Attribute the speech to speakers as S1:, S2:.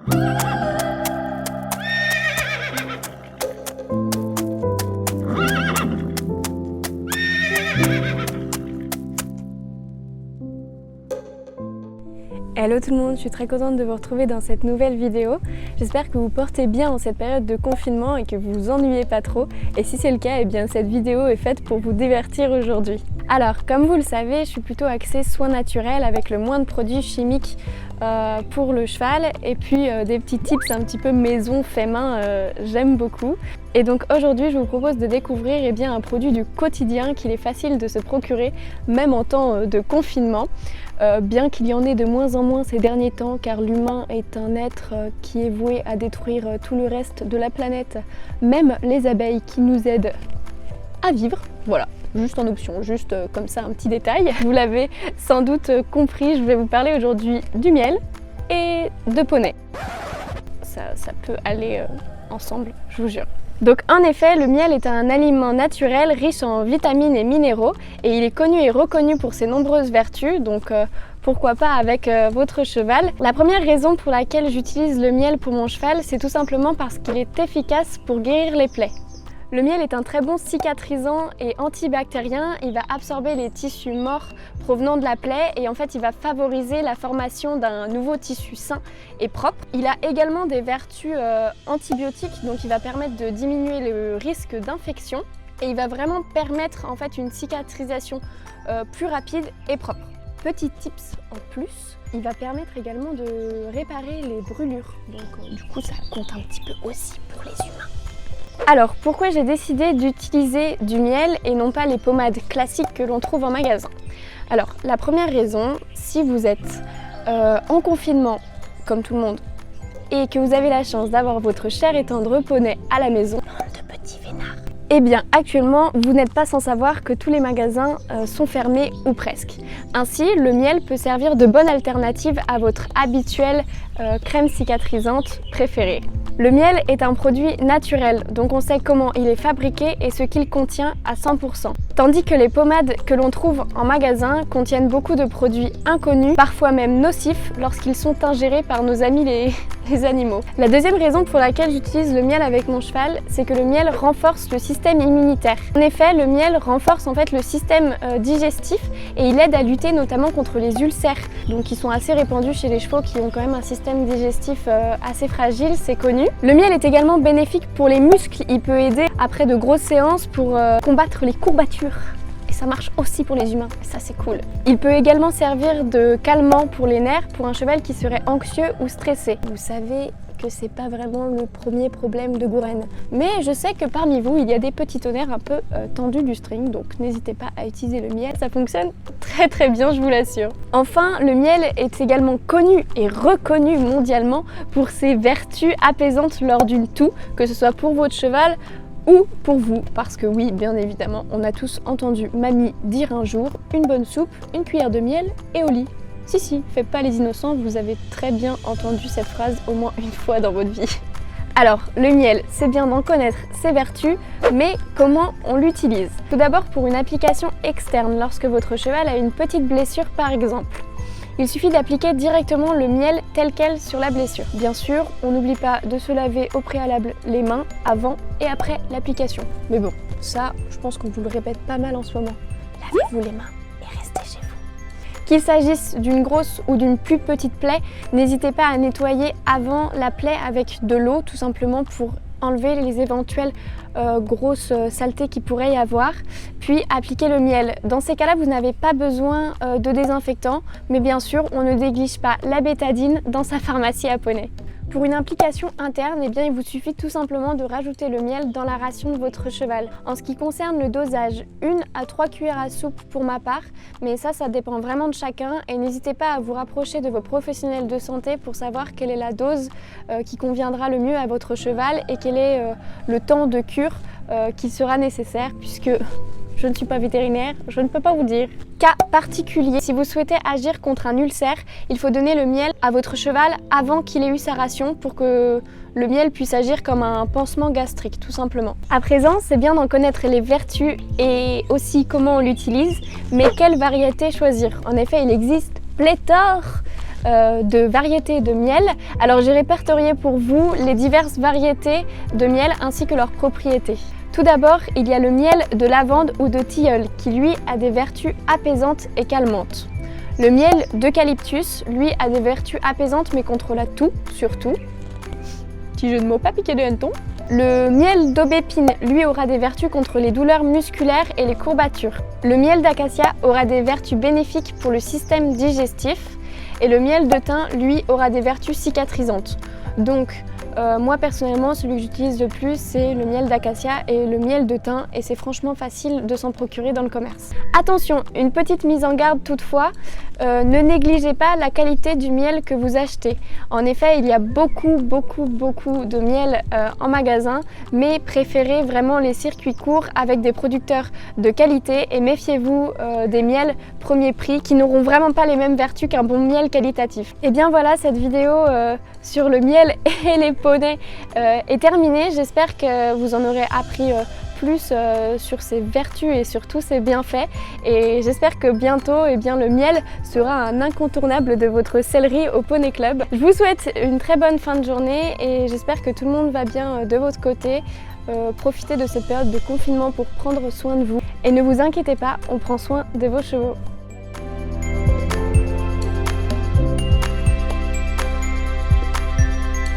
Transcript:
S1: Hello tout le monde, je suis très contente de vous retrouver dans cette nouvelle vidéo. J'espère que vous portez bien en cette période de confinement et que vous vous ennuyez pas trop. Et si c'est le cas, eh bien cette vidéo est faite pour vous divertir aujourd'hui. Alors, comme vous le savez, je suis plutôt axée soins naturels avec le moins de produits chimiques pour le cheval et puis des petits tips un petit peu maison fait main, j'aime beaucoup. Et donc aujourd'hui, je vous propose de découvrir un produit du quotidien qu'il est facile de se procurer même en temps de confinement. Bien qu'il y en ait de moins en moins ces derniers temps, car l'humain est un être qui est voué à détruire tout le reste de la planète, même les abeilles qui nous aident à vivre. Voilà, juste en option, juste comme ça un petit détail. Vous l'avez sans doute compris, je vais vous parler aujourd'hui du miel et de poney. Ça peut aller ensemble, je vous jure. Donc en effet, le miel est un aliment naturel riche en vitamines et minéraux et il est connu et reconnu pour ses nombreuses vertus, donc pourquoi pas avec votre cheval. La première raison pour laquelle j'utilise le miel pour mon cheval, c'est tout simplement parce qu'il est efficace pour guérir les plaies. Le miel est un très bon cicatrisant et antibactérien, il va absorber les tissus morts provenant de la plaie et en fait il va favoriser la formation d'un nouveau tissu sain et propre. Il a également des vertus antibiotiques, donc il va permettre de diminuer le risque d'infection et il va vraiment permettre en fait une cicatrisation plus rapide et propre. Petit tips en plus, il va permettre également de réparer les brûlures, donc du coup ça compte un petit peu aussi pour les humains. Alors, pourquoi j'ai décidé d'utiliser du miel et non pas les pommades classiques que l'on trouve en magasin? Alors, la première raison, si vous êtes en confinement, comme tout le monde, et que vous avez la chance d'avoir votre cher et tendre poney à la maison, de petits vénards, eh bien, actuellement, vous n'êtes pas sans savoir que tous les magasins sont fermés ou presque. Ainsi, le miel peut servir de bonne alternative à votre habituelle crème cicatrisante préférée. Le miel est un produit naturel, donc on sait comment il est fabriqué et ce qu'il contient à 100%. Tandis que les pommades que l'on trouve en magasin contiennent beaucoup de produits inconnus, parfois même nocifs lorsqu'ils sont ingérés par nos amis les animaux. La deuxième raison pour laquelle j'utilise le miel avec mon cheval, c'est que le miel renforce le système immunitaire. En effet, le miel renforce en fait le système digestif et il aide à lutter notamment contre les ulcères, donc qui sont assez répandus chez les chevaux qui ont quand même un système digestif assez fragile, c'est connu. Le miel est également bénéfique pour les muscles, il peut aider après de grosses séances pour combattre les courbatures. Et ça marche aussi pour les humains, ça c'est cool. Il peut également servir de calmant pour les nerfs pour un cheval qui serait anxieux ou stressé. Vous savez que c'est pas vraiment le premier problème de Gourène. Mais je sais que parmi vous, il y a des petits tonnerres un peu tendus du string, donc n'hésitez pas à utiliser le miel, ça fonctionne très très bien, je vous l'assure. Enfin, le miel est également connu et reconnu mondialement pour ses vertus apaisantes lors d'une toux, que ce soit pour votre cheval ou pour vous, parce que oui, bien évidemment, on a tous entendu mamie dire un jour une bonne soupe, une cuillère de miel et au lit. Si, faites pas les innocents, vous avez très bien entendu cette phrase au moins une fois dans votre vie. Alors, le miel, c'est bien d'en connaître ses vertus, mais comment on l'utilise? Tout d'abord pour une application externe, lorsque votre cheval a une petite blessure par exemple. Il suffit d'appliquer directement le miel tel quel sur la blessure. Bien sûr, on n'oublie pas de se laver au préalable les mains avant et après l'application. Mais bon, ça, je pense qu'on vous le répète pas mal en ce moment. Lavez-vous les mains et restez chez vous. Qu'il s'agisse d'une grosse ou d'une plus petite plaie, n'hésitez pas à nettoyer avant la plaie avec de l'eau, tout simplement pour enlever les éventuelles grosses saletés qu'il pourrait y avoir, puis appliquer le miel. Dans ces cas-là, vous n'avez pas besoin de désinfectant, mais bien sûr, on ne néglige pas la bétadine dans sa pharmacie à poney. Pour une application interne, eh bien, il vous suffit tout simplement de rajouter le miel dans la ration de votre cheval. En ce qui concerne le dosage, 1 à 3 cuillères à soupe pour ma part, mais ça dépend vraiment de chacun et n'hésitez pas à vous rapprocher de vos professionnels de santé pour savoir quelle est la dose qui conviendra le mieux à votre cheval et quel est le temps de cure qui sera nécessaire puisque je ne suis pas vétérinaire, je ne peux pas vous dire. Cas particulier, si vous souhaitez agir contre un ulcère, il faut donner le miel à votre cheval avant qu'il ait eu sa ration pour que le miel puisse agir comme un pansement gastrique, tout simplement. À présent, c'est bien d'en connaître les vertus et aussi comment on l'utilise, mais quelle variété choisir? En effet, il existe pléthore de variétés de miel. Alors j'ai répertorié pour vous les diverses variétés de miel ainsi que leurs propriétés. Tout d'abord, il y a le miel de lavande ou de tilleul qui lui a des vertus apaisantes et calmantes. Le miel d'eucalyptus, lui, a des vertus apaisantes mais contre la toux, surtout. Petit jeu de mots pas piqué de hanneton. Le miel d'aubépine, lui, aura des vertus contre les douleurs musculaires et les courbatures. Le miel d'acacia aura des vertus bénéfiques pour le système digestif. Et le miel de thym, lui, aura des vertus cicatrisantes. Donc, moi personnellement, celui que j'utilise le plus, c'est le miel d'acacia et le miel de thym, et c'est franchement facile de s'en procurer dans le commerce. Attention, une petite mise en garde toutefois, ne négligez pas la qualité du miel que vous achetez. En effet, il y a beaucoup de miel en magasin, mais préférez vraiment les circuits courts avec des producteurs de qualité et méfiez-vous des miels premier prix qui n'auront vraiment pas les mêmes vertus qu'un bon miel qualitatif. Et bien voilà, cette vidéo sur le miel et les poneys est terminée. J'espère que vous en aurez appris plus sur ses vertus et sur tous ses bienfaits, et j'espère que bientôt le miel sera un incontournable de votre sellerie au Poney Club. Je vous souhaite une très bonne fin de journée et j'espère que tout le monde va bien de votre côté. Profitez de cette période de confinement pour prendre soin de vous et ne vous inquiétez pas, on prend soin de vos chevaux.